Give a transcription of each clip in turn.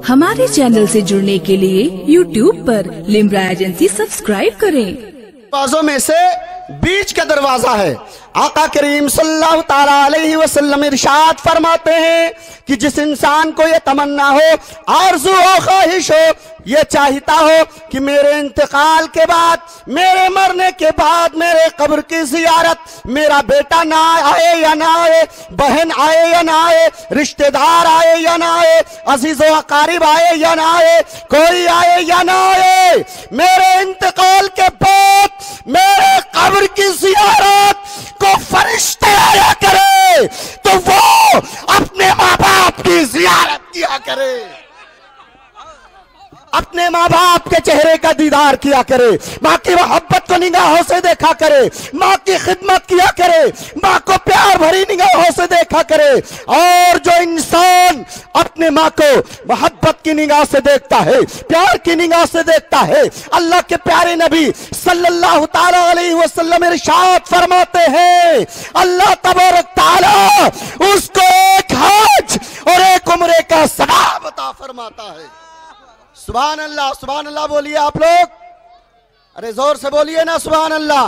हमारे चैनल से जुड़ने के लिए YouTube पर लिम्रा एजेंसी सब्सक्राइब करें। दरवाजों में से बीच का दरवाजा है। आका करीम सल्लल्लाहु ताला अलैहि वसल्लम इरशाद फरमाते हैं कि जिस इंसान को ये तमन्ना हो, आरज़ू हो, ख्वाहिश हो, ये चाहता हो कि मेरे इंतकाल के बाद, मेरे मरने के बाद मेरे कब्र की जियारत मेरा बेटा ना आए या ना आए, बहन आए या ना आए, रिश्तेदार आए या ना आए, अजीज़ो अकारिब आए या ना आए, कोई आए या ना आए, मेरे इंतकाल के बाद मेरे कब्र की जियारत को फरिश्ते आया करे तो वो अपने माँ बाप की जियारत किया करे, अपने माँ बाप के चेहरे का दीदार किया करे, माँ की मोहब्बत को निगाहों से देखा करे, माँ की खिदमत किया करे, माँ को प्यार भरी निगाहों से देखा करे। और जो इंसान अपने माँ को मोहब्बत की निगाह से देखता है, प्यार की निगाह से देखता है, अल्लाह के प्यारे नबी सल्लल्लाहु ताला अलैहि वसल्लम इरशाद फरमाते हैं, अल्लाह तबारक ताला उसको एक हज और एक उम्रे का सवाब अता फरमाता है। सुभान अल्लाह बोलिए आप लोग, अरे जोर से बोलिए ना सुभान अल्लाह।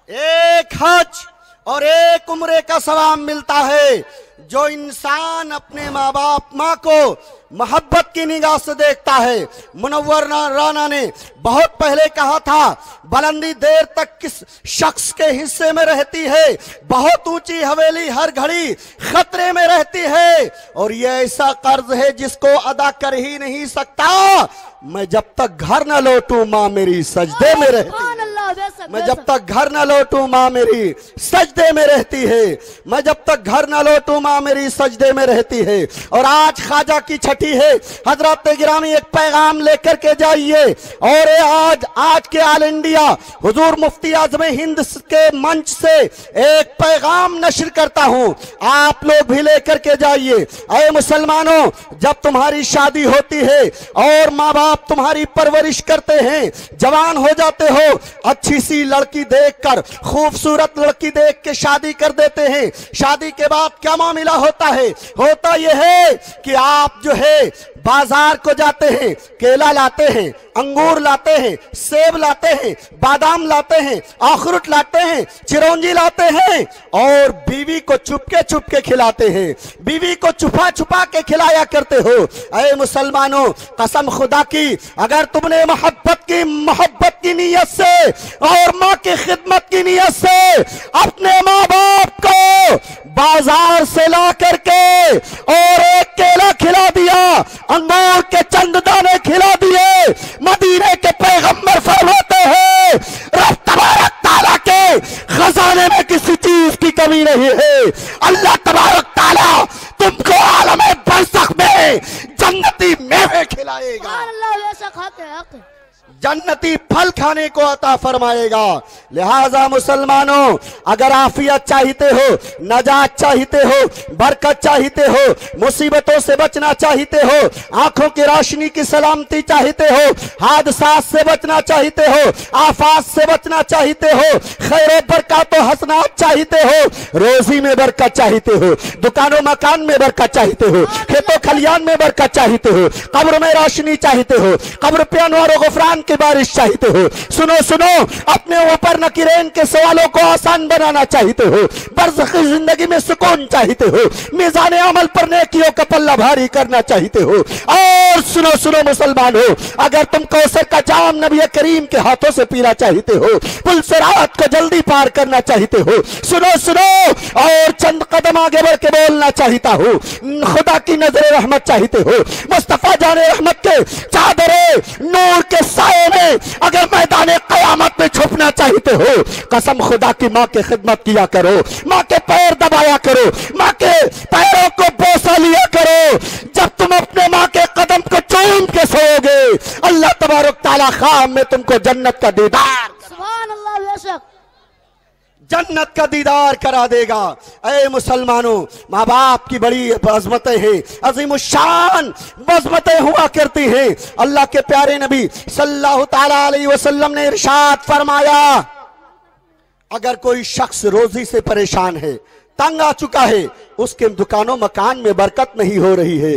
एक हज और एक उम्रे का सवाब मिलता है। जो इंसान अपने माँ बाप, माँ को मोहब्बत की निगाह से देखता है। मुनव्वर राना ने बहुत पहले कहा था, बुलंदी देर तक किस शख्स के हिस्से में रहती है, बहुत ऊंची हवेली हर घड़ी खतरे में रहती है, और ये ऐसा कर्ज है जिसको अदा कर ही नहीं सकता। मैं जब तक घर न लौटूं माँ मेरी सजदे में रहती है, मैं जब तक घर न लौटूं माँ मेरी सजदे में रहती है, मैं जब तक घर न लौटूं माँ मेरी सजदे में रहती है। और आज ख्वाजा की छठी है, हजरत गिरामी एक पैगाम लेकर के जाइए। और आज के ऑल इंडिया हुजूर मुफ्ती आजम हिंद के मंच से एक पैगाम नशर करता हूं, आप लोग भी लेकर के जाइए। अरे मुसलमानों, जब तुम्हारी शादी होती है और माँ बाप तुम्हारी परवरिश करते हैं, जवान हो जाते हो, अच्छी सी लड़की देखकर, खूबसूरत लड़की देख के शादी कर देते हैं। शादी के बाद क्या मामला होता है? होता यह है कि आप जो है बाजार को जाते हैं, केला लाते हैं, अंगूर लाते हैं, सेब लाते हैं, बादाम लाते हैं, अखरोट लाते हैं, चिरौंजी लाते हैं, और बीवी को चुपके खिलाते हैं, बीवी को छुपा छुपा के खिलाया करते हो। अरे मुसलमानों, कसम खुदा की, अगर तुमने मोहब्बत की नीयत से और माँ की खिदमत की नीयत से अपने माँ बाप को बाजार से ला करके और एक केला खिला दिया, अंगूर के चंद दाने खिला दिए, मदीने के पैगंबर फरमाते हैं रब तबारक ताला के खजाने में किसी चीज की कमी नहीं है। अल्लाह तबारक ताला तुमको आलमे बरज़ख में जन्नती मेवे खिलाएगा, जन्नती फल खाने को अता फरमाएगा। लिहाजा मुसलमानों, अगर आफियत चाहते हो, नजात चाहते हो, बरकत चाहते हो, मुसीबतों से बचना चाहते हो, आंखों की रोशनी की सलामती चाहते हो, हादसात से बचना चाहते हो, आफात से बचना चाहते हो, खैर बरकत तो हसनात चाहते हो, रोजी में बरकत चाहते हो, दुकानों मकान में बरकत चाहते हो, खेतों खलियान में बरकत चाहते हो, कब्र में रोशनी चाहते हो, कब्र पे अनवार गुफरान की बारिश चाहते हो, सुनो अपने ऊपर नकीरेन के सवालों को आसान बनाना चाहते हो, बरज़ख़ी जिंदगी में सुकून चाहते हो, मीज़ान अमल पर नेकियों का पल्ला भारी करना चाहते हो। और सुनो मुसलमान हो, अगर तुम कौसर का जाम नबी करीम के हाथों से पीना चाहते हो, पुल सिरात को जल्दी पार करना चाहते हो, सुनो और चंद कदम आगे बढ़ के बोलना चाहता हूँ, खुदा की नजर रहमत चाहते हो, मुस्तफा जाने रहमत के चादरे नूर के साए में अगर मैदान कयामत में छुपना चाहते हो, कसम खुदा की माँ की खिदमत किया करो, माँ के पैर दबाया करो, माँ के पैरों को बोसा लिया करो। जब तुम अपने माँ के कदम को चूम के सोओगे, अल्लाह तबारक ताला ख्वाब में तुमको जन्नत का दीदार, सुभान अल्लाह, बेशक जन्नत का दीदार करा देगा। ऐ मुसलमानों, माँ बाप की बड़ी अज़मतें हैं, अज़ीमुश्शान अज़मतें हुआ करती हैं। अल्लाह के प्यारे नबी सल्लल्लाहु ताला अलैहि वसल्लम ने इरशाद फरमाया, अगर कोई शख्स रोजी से परेशान है, तंग आ चुका है, उसके दुकानों मकान में बरकत नहीं हो रही है।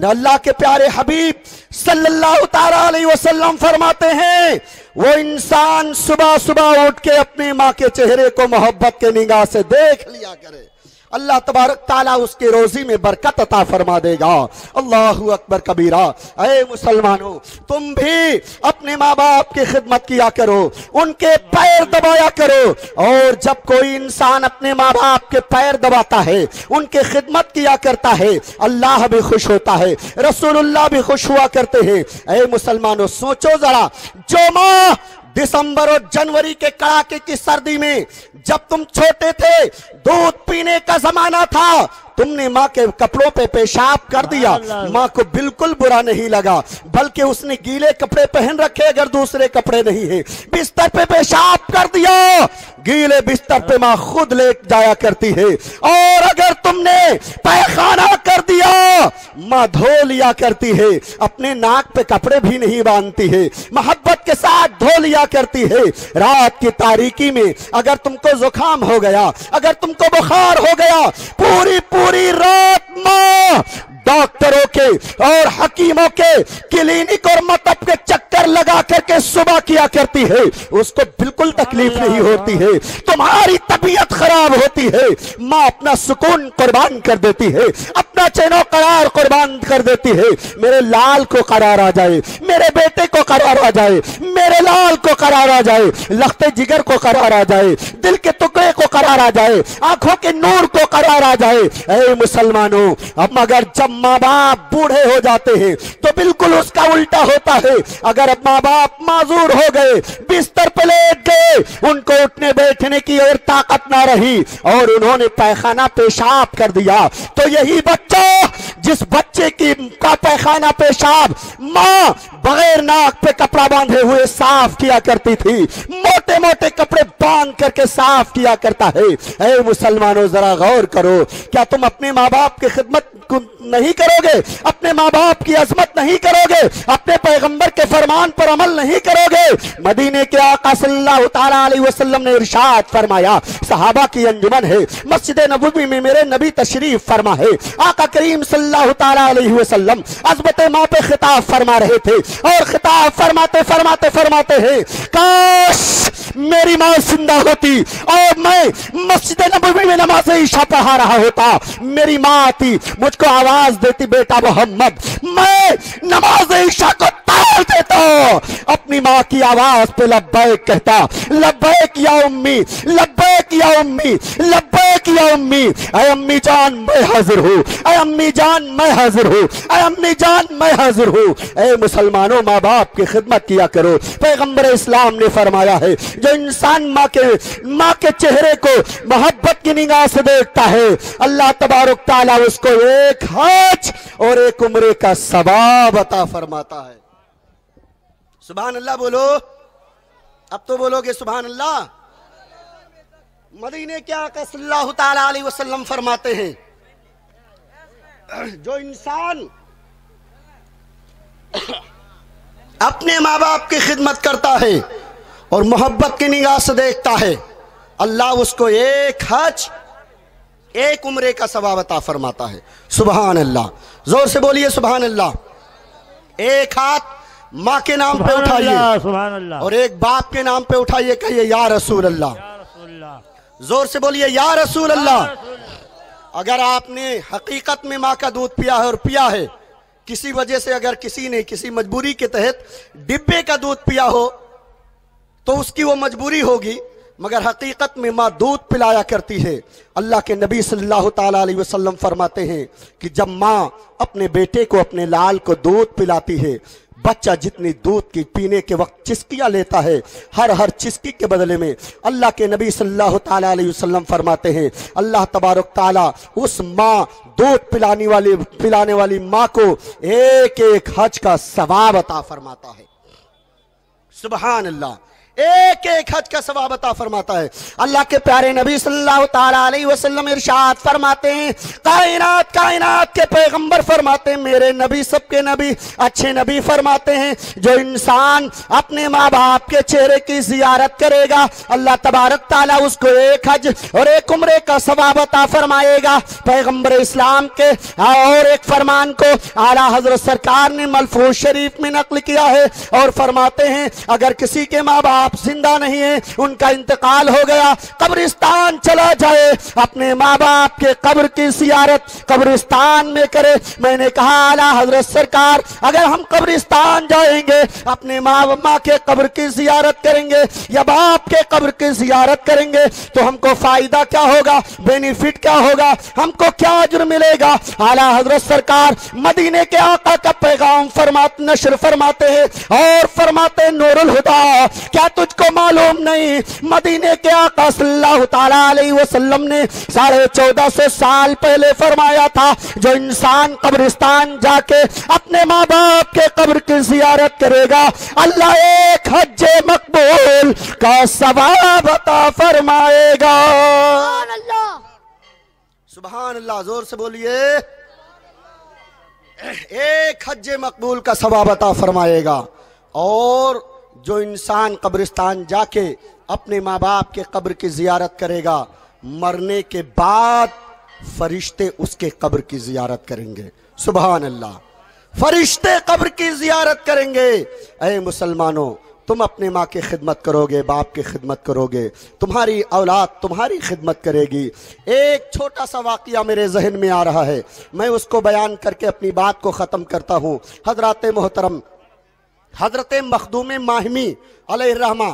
अल्लाह के प्यारे हबीब सल्लल्लाहु ताला अलैहि वसल्लम फरमाते हैं, वो इंसान सुबह सुबह उठ के अपनी माँ के चेहरे को मोहब्बत के निगाह से देख लिया करे, अल्लाह तबारक ताला उसके रोजी में बरकत अता फरमा देगा। अल्लाहु अकबर कबीरा। ऐ मुसलमानों, तुम भी अपने माँ बाप की खिदमत किया करो, उनके पैर दबाया करो। और जब कोई इंसान अपने माँ बाप के पैर दबाता है, उनके खिदमत किया करता है, अल्लाह भी खुश होता है, रसूलुल्लाह भी खुश हुआ करते हैं। ऐ मुसलमानों, सोचो जरा, जो माँ दिसंबर और जनवरी के कड़ाके की सर्दी में, जब तुम छोटे थे, दूध पीने का जमाना था, तुमने माँ के कपड़ों पे पेशाब कर दिया, माँ को बिल्कुल बुरा नहीं लगा, बल्कि उसने गीले कपड़े पहन रखे अगर दूसरे कपड़े नहीं है, बिस्तर पे पेशाब कर दिया, गीले बिस्तर पे माँ खुद लेट जाया करती है। और अगर तुमने पैखाना कर दिया, माँ धो लिया करती है, अपने नाक पे कपड़े भी नहीं बांधती है, मोहब्बत के साथ धो लिया करती है। रात की तारीकी में अगर तुमको जुकाम हो गया, अगर तुमको बुखार हो गया, पूरी रात माँ डॉक्टरों के और हकीमों के क्लिनिक और मतब के चक्कर लगा करके सुबह किया करती है, उसको बिल्कुल तकलीफ नहीं होती है। तुम्हारी तबीयत खराब होती है, माँ अपना सुकून कुर्बान कर देती है, अपना चैनो करार कुर्बान कर देती है। मेरे लाल को करार आ जाए, मेरे बेटे को करार आ जाए, मेरे लाल को करार आ जाए, लख्ते जिगर को करार आ जाए, दिल के टुकड़े को करार आ जाए, आंखों के नूर को करार आ जाए। ऐ मुसलमानों, अब मगर जब माँ बाप बूढ़े हो जाते हैं तो बिल्कुल उसका उल्टा होता है। अगर माँ बाप माजूर हो गए, बिस्तर पर लेट गए, उनको उठने बैठने की और ताकत ना रही और उन्होंने पैखाना पेशाब कर दिया, तो यही बच्चा, जिस बच्चे की का पैखाना पेशाब माँ बगैर नाक पे कपड़ा बांधे हुए साफ किया करती थी, मोटे मोटे कपड़े बांध करके साफ किया करता है। ऐ मुसलमानों, जरा गौर करो, क्या तुम अपने माँ बाप की खिदमत नहीं करोगे, अपने माँ बाप की अजमत नहीं करोगे, अपने पैगंबर के फरमान पर अमल नहीं करोगे? मदीने के आका सल्लल्लाहु ताला अलैहि वसल्लम ने इरशाद फरमाया, सहाबा की अंजुमन है, मस्जिद नबवी में मेरे नबी तशरीफ फरमा है, आका करीम सल्लल्लाहु ताला अलैहि वसल्लम अज़मत माँ पे खिताब फरमा रहे थे और खिताब फरमाते फरमाते फरमाते हैं, काश मेरी माँ जिंदा होती और मैं मस्जिद नबवी में नमाज इशा पढ़ा रहा होता, मेरी माँ आती, मुझको आवाज देती, बेटा मोहम्मद, मैं नमाज इशा को ताल देता, अपनी माँ की आवाज पे लब्बैक कहता, लब्बैक या उम्मी, लब्बैक या उम्मी, लब्बैक या उम्मी, ऐ अम्मी जान मैं हाजिर हूँ, ऐ अम्मी जान मैं हाजिर हूँ, ऐ अम्मी जान मैं हाजिर हूँ। ऐ मुसलमानों, माँ बाप की खिदमत किया करो। पैगंबर इस्लाम ने फरमाया है, जो इंसान माँ के चेहरे को मोहब्बत की निगाह से देखता है, अल्लाह तबारक ताला उसको एक हज और एक उम्रे का सवाब अता फरमाता है। सुभान अल्लाह बोलो, अब तो बोलोगे सुभान अल्लाह। मदीने के आका सल्लल्लाहु ताला अलैहि वसल्लम फरमाते हैं, जो इंसान अपने माँ बाप की खिदमत करता है और मोहब्बत की निगाह से देखता है, अल्लाह उसको एक हज एक उम्रे का सवाब अता फरमाता है। सुभान अल्लाह, जोर से बोलिए सुभान अल्लाह। एक हाथ माँ के नाम पे उठाइए सुभान अल्लाह, और एक बाप के नाम पे उठाइए, कहिए या रसूल अल्लाह। जोर से बोलिए या रसूल अल्लाह। अगर आपने हकीकत में माँ का दूध पिया है और पिया है, किसी वजह से अगर किसी ने किसी मजबूरी के तहत डिब्बे का दूध पिया हो तो उसकी वो मजबूरी होगी, मगर हकीकत में माँ दूध पिलाया करती है। अल्लाह के नबी सल्लल्लाहु ताला अलैहि वसल्लम फरमाते हैं कि जब माँ अपने बेटे को, अपने लाल को दूध पिलाती है, बच्चा जितनी दूध की पीने के वक्त चिस्कियां लेता है, हर चिस्की के बदले में अल्लाह के नबी सल्लल्लाहु ताला अलैहि वसल्लम फरमाते हैं, अल्लाह तबारक ताला उस माँ दूध पिलाने वाली माँ को एक एक हज का सवाब अता फरमाता है। सुभान अल्लाह। एक एक हज का सवाब अता फरमाता है। अल्लाह के प्यारे नबी सल्लल्लाहु ताला अलैहि वसल्लम इरशाद फरमाते हैं, कायनात के पैगंबर फरमाते हैं, मेरे नबी सबके नबी अच्छे नबी फरमाते हैं, जो इंसान अपने माँ बाप के चेहरे की जियारत करेगा अल्लाह तबारक ताला उसको एक हज और एक उम्रे का सवाब अता फरमाएगा। पैगंबर इस्लाम के और एक फरमान को आला हजरत सरकार ने मलफूज शरीफ में नकल किया है और फरमाते हैं, अगर किसी के माँ बाप जिंदा नहीं है, उनका इंतकाल हो गया, कब्रिस्तान चला जाए, अपने माँ बाप के कब्र की जियारत कब्रिस्तान में करे। मैंने कहा आला हजरत सरकार, अगर हम कब्रिस्तान जाएंगे, अपने माँ के कब्र की जियारत करेंगे या बाप के कब्र की जियारत करेंगे, तो हमको फायदा क्या होगा, बेनिफिट क्या होगा, हमको क्या अजर मिलेगा। आला हजरत सरकार मदीने के आका का पैगाम नशर फरमाते हैं और फरमाते नूरुल हुदा, क्या तुझको मालूम नहीं, मदीने के आका सल्लल्लाहु ताला अलैहि वसल्लम ने 1450 साल पहले फरमाया था, जो इंसान कब्रिस्तान जाके अपने माँ बाप के कब्र की जियारत करेगा, अल्लाह एक हज्जे मकबूल का सवाब अता फरमाएगा। सुभान अल्लाह, जोर से बोलिए, एक हज्जे मकबूल का सवाब अता फरमाएगा। और जो इंसान कब्रिस्तान जाके अपने माँ बाप के कब्र की जियारत करेगा, मरने के बाद फरिश्ते उसके कब्र की जियारत करेंगे। सुभान अल्लाह, फरिश्ते कब्र की जियारत करेंगे। ऐ मुसलमानों, तुम अपने माँ की खिदमत करोगे, बाप की खिदमत करोगे, तुम्हारी औलाद तुम्हारी खिदमत करेगी। एक छोटा सा वाक़या मेरे जहन में आ रहा है, मैं उसको बयान करके अपनी बात को ख़त्म करता हूँ। हजरत मोहतरम हजरत मखदूम माहिमी अलैहिर्रहमा,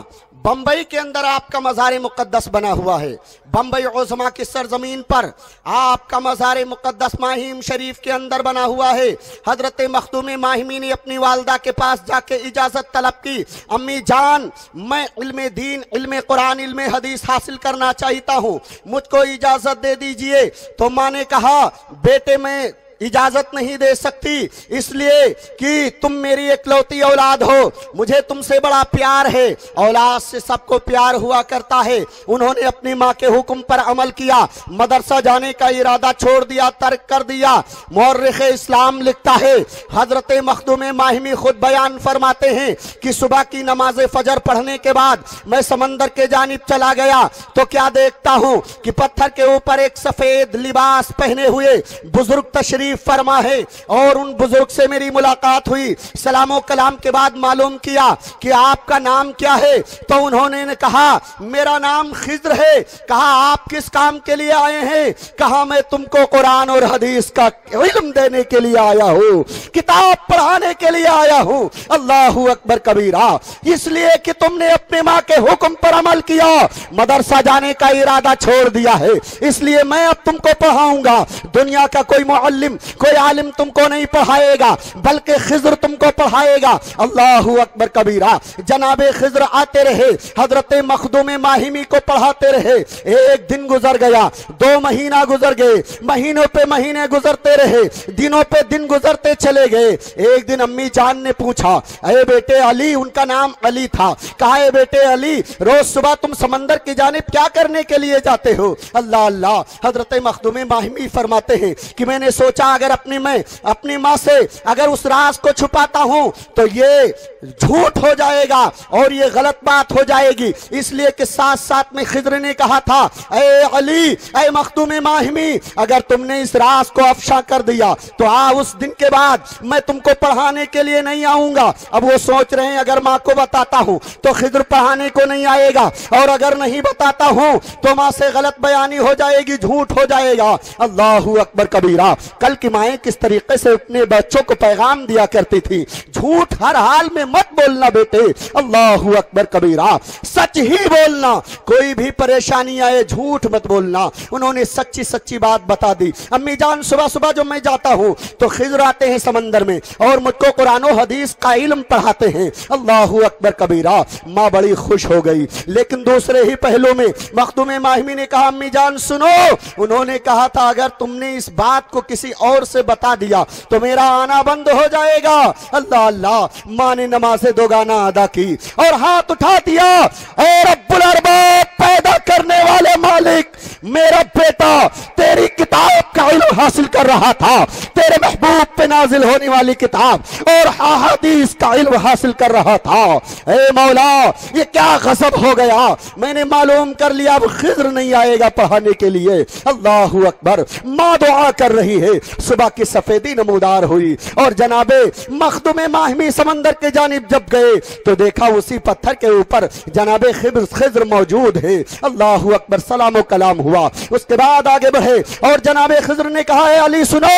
बम्बई के अंदर आपका मज़ार मुक़द्दस बना हुआ है। बम्बई उज़्मा की सरजमीन पर आपका मज़ार मुक़द्दस माहिम शरीफ के अंदर बना हुआ है। हजरत मखदूम माहिमी ने अपनी वालदा के पास जाके इजाज़त तलब की, अम्मी जान, मैं इल्मे दीन, इल्मे कुरान, इल्मे हदीस हासिल करना चाहता हूँ, मुझको इजाज़त दे दीजिए। तो माँ ने कहा, बेटे मैं इजाजत नहीं दे सकती, इसलिए कि तुम मेरी इकलौती औलाद हो, मुझे तुमसे बड़ा प्यार है, औलाद से सबको प्यार हुआ करता है। उन्होंने अपनी माँ के हुक्म पर अमल किया, मदरसा जाने का इरादा छोड़ दिया, तर्क कर दिया। मुअर्रिख़ इस्लाम लिखता है, हजरत मखदूम माहिमी खुद बयान फरमाते हैं कि सुबह की नमाज फजर पढ़ने के बाद मैं समंदर के जानिब चला गया, तो क्या देखता हूँ कि पत्थर के ऊपर एक सफेद लिबास पहने हुए बुजुर्ग तशरीफ फरमा है और उन बुजुर्ग से मेरी मुलाकात हुई। सलामो कलाम के बाद मालूम किया कि आपका नाम क्या है, तो उन्होंने कहा मेरा नाम खिज्र है। कहा आप किस काम के लिए आए हैं? कहा मैं तुमको कुरान और हदीस का इल्म देने के लिए आया हूँ, किताब पढ़ाने के लिए आया हूँ। अल्लाहु अकबर कबीरा, इसलिए कि तुमने अपने माँ के हुक्म पर अमल किया, मदरसा जाने का इरादा छोड़ दिया है, इसलिए मैं अब तुमको पढ़ाऊंगा। दुनिया का कोई मुअल्लिम, कोई आलिम तुमको नहीं पढ़ाएगा, बल्कि खिज्र तुमको पढ़ाएगा। अल्लाहु अकबर कबीरा। जनाबे खिज्र आते रहे, हजरत मखदूम माहिमी को पढ़ाते रहे। एक दिन गुजर गया, 2 महीना गुजर गए, महीनों पे महीने गुजरते रहे, दिनों पे दिन गुजरते चले गए। एक दिन अम्मी जान ने पूछा, अरे बेटे अली, उनका नाम अली था, कहा है बेटे अली, रोज सुबह तुम समंदर की जानिब क्या करने के लिए जाते हो? अल्लाह अल्लाह। हजरत मखदूम माहिमी फरमाते हैं कि मैंने सोचा अगर अपनी माँ से अगर उस राज को छुपाता हूं तो ये झूठ हो जाएगा और ये गलत बात हो जाएगी, इसलिए कि साथ साथ में खिज्र ने कहा था, ए अली, ए मखदूम माहिमी, अगर तुमने इस राज को अफशा कर दिया तो उस दिन के बाद मैं तुमको पढ़ाने के लिए नहीं आऊंगा। अब वो सोच रहे हैं अगर माँ को बताता हूं तो खिज्र पढ़ाने को नहीं आएगा, और अगर नहीं बताता हूं तो माँ से गलत बयानी हो जाएगी, झूठ हो जाएगा। अल्लाहु अकबर कबीरा। कल की माएं किस तरीके से अपने बच्चों को पैगाम दिया करती थी, झूठ हर हाल में मत बोलना बेटे। अल्लाहु अकबर कबीरा। सच ही बोलना, कोई भी परेशानी आए झूठ मत बोलना। उन्होंने सच्ची सच्ची बात बता दी। अम्मी जान, सुबह सुबह जब मैं जाता हूँ तो खिज्र आते हैं समंदर में और मुझको कुरान और हदीस का इल्म पढ़ाते हैं। अल्लाहु अकबर कबीरा। माँ बड़ी खुश हो गई, लेकिन दूसरे ही पहलू में मखदूम माहिमी ने कहा, अम्मी जान सुनो, उन्होंने कहा था अगर तुमने इस बात को किसी और से बता दिया तो मेरा आना बंद हो जाएगा। अल्लाह अल्लाह, माँ ने नमाज दोगाना अदा की और हाथ उठा दिया, और रब्बुल अरबाब पैदा करने वाले मालिक, मेरा बेटा तेरी किताब का इल्म हासिल कर रहा था, तेरे महबूब पे नाजिल होने वाली किताब और अहादीस का इल्म हासिल कर रहा था। ए मौला, ये क्या गजब हो गया, मैंने मालूम कर लिया अब खिज्र नहीं आएगा पढ़ाने के लिए। अल्लाह अकबर। माँ दुआ कर रही है, सुबह की सफेदी नमूदार हुई और जनाबे मखदूम माहिमी समंदर के जानिब जब गए तो देखा उसी पत्थर के ऊपर जनाबे खिज्र मौजूद है। अल्लाह अकबर। सलाम व कलाम हुआ, उसके बाद आगे बढ़े और जनाबे खिज्र ने कहा है अली सुनो,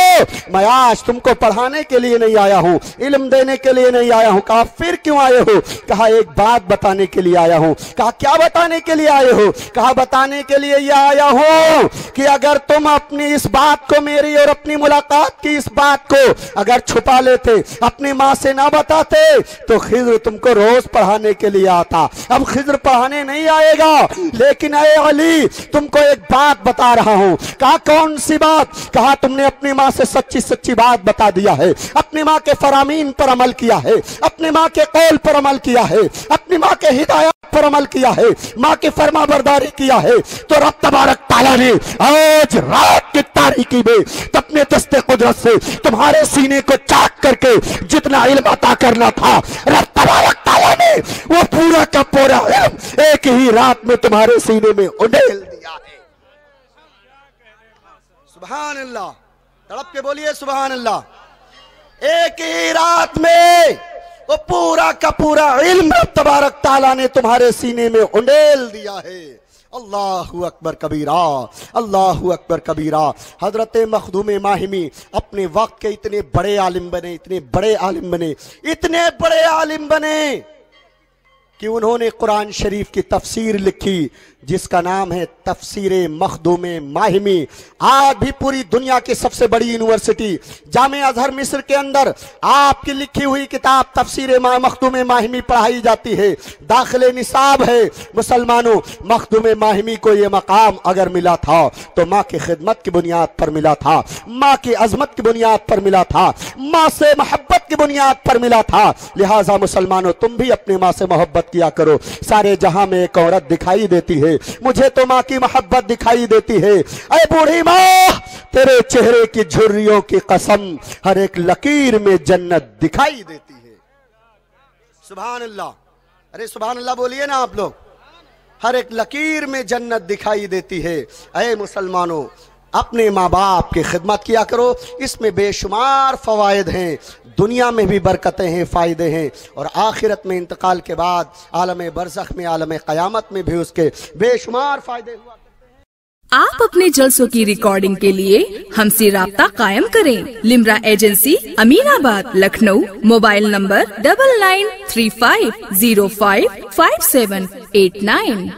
मैं आज तुमको पढ़ाने के लिए नहीं आया हूँ, इल्म देने के लिए नहीं आया हूँ। कहा फिर क्यों आए हो? कहा एक बात बताने के लिए आया हूँ। कहा क्या बताने के लिए आए हो? कहा बताने के लिए यह आया हूँ कि अगर तुम अपनी इस बात को, मेरी और अपनी मुलाकात की इस बात को अगर छुपा लेते, अपनी माँ से ना बताते, तो खिज्र तुमको रोज पढ़ाने के लिए आता। अब खिज्र पढ़ाने नहीं आएगा, लेकिन अरे अली तुमको एक बात बता रहा हूँ। कहा कौन सी बात? कहा तुमने अपनी माँ से सच्ची सच्ची बात बता दिया है, अपनी माँ के फरामीन पर अमल किया है, अपनी माँ के कौल पर अमल किया है, अपनी माँ के हिदायत पर अमल किया है, माँ की फरमा बरदारी किया है, तो रब तबारक तआला ने आज रात की तारीकी में अपने दस्ते कुदरत से तुम्हारे सीने को चाक करके जितना इल्म अता करना था, रब तबारक तआला ने वो पूरा का पूरा इल्म एक ही रात में तुम्हारे सीने में उंडेल दिया है। सुभान अल्लाह, तड़प के बोलिए सुभान अल्लाह। एक ही रात में वो पूरा का पूरा इल्म रब तबारक तआला ने तुम्हारे सीने में उंडेल दिया है। अल्लाहु अकबर कबीरा, अल्लाहु अकबर कबीरा। हजरत मखदूम माहिमी अपने वक्त के इतने बड़े आलिम बने, इतने बड़े आलिम बने, इतने बड़े आलिम बने कि उन्होंने कुरान शरीफ की तफसीर लिखी जिसका नाम है तफसीर मखदूम माहिमी। आज भी पूरी दुनिया की सबसे बड़ी यूनिवर्सिटी जामे अजहर मिस्र के अंदर आपकी लिखी हुई किताब तफसीर मखदूम माहिमी पढ़ाई जाती है। दाखिले निसाब है। मुसलमानों, मखदूम माहिमी को यह मकाम अगर मिला था तो माँ की खिदमत की बुनियाद पर मिला था, माँ की अजमत की बुनियाद पर मिला था, माँ से मोहब्बत की बुनियाद पर मिला था। लिहाजा मुसलमानों, तुम भी अपनी माँ से मोहब्बत किया करो। सारे जहां में एक औरत दिखाई देती है, मुझे तो माँ की मोहब्बत दिखाई देती है। अरे बूढ़ी माँ, तेरे चेहरे की झुर्रियों की कसम, हर एक लकीर में जन्नत दिखाई देती है। सुभान अल्लाह, अरे सुभान अल्लाह बोलिए ना आप लोग। हर एक लकीर में जन्नत दिखाई देती है। अरे मुसलमानों, अपने माँ बाप की खिदमत किया करो, इसमें बेशुमार फवायद हैं, दुनिया में भी बरकतें हैं, फ़ायदे हैं, और आखिरत में इंतकाल के बाद आलम बरज़ख में, आलम क़यामत में भी उसके बेशुमार फ़ायदे हुआ। आप अपने जलसों की रिकॉर्डिंग के लिए हमसे राब्ता कायम करें। Limra agency, Aminabad, Lucknow. Mobile number 9935055789।